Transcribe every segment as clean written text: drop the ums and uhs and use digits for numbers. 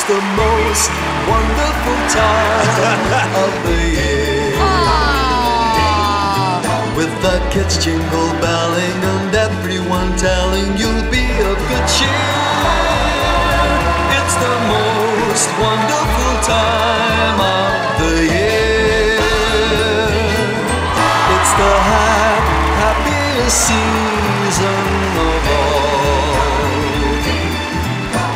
the most wonderful time of the year. With the kids jingle belling and everyone telling you'll be of good cheer. It's the most wonderful time of the year. It's the happiest season of all.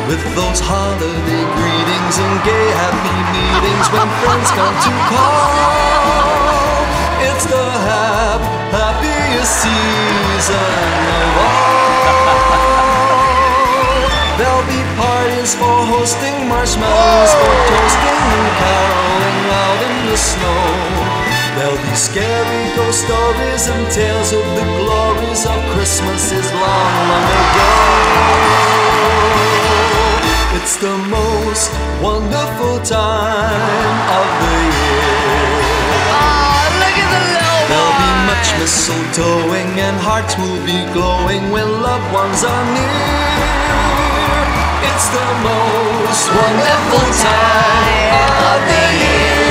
With those holiday greetings and gay happy meetings when friends come to call. It's the happiest season of all. There'll be parties for hosting, marshmallows for toasting, and caroling out in the snow. There'll be scary ghost stories and tales of the glories of Christmases long, long ago. It's the most wonderful time of the year. There'll be much mistletoeing and hearts will be glowing when loved ones are near. It's the most wonderful time of the year.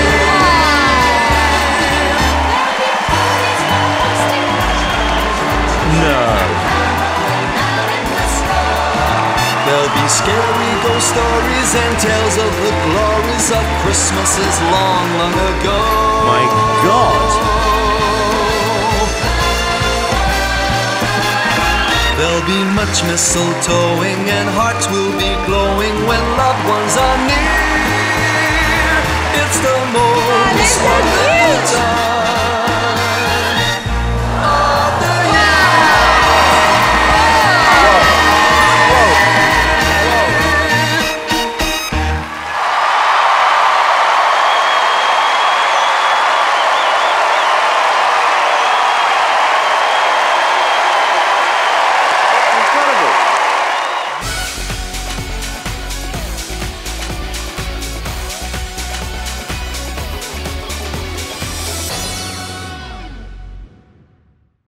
No. There'll be scary ghost stories and tales of the glories of Christmases long, long ago. My God. There'll be much mistletoeing and hearts will be glowing when loved ones are near. It's the most wonderful time.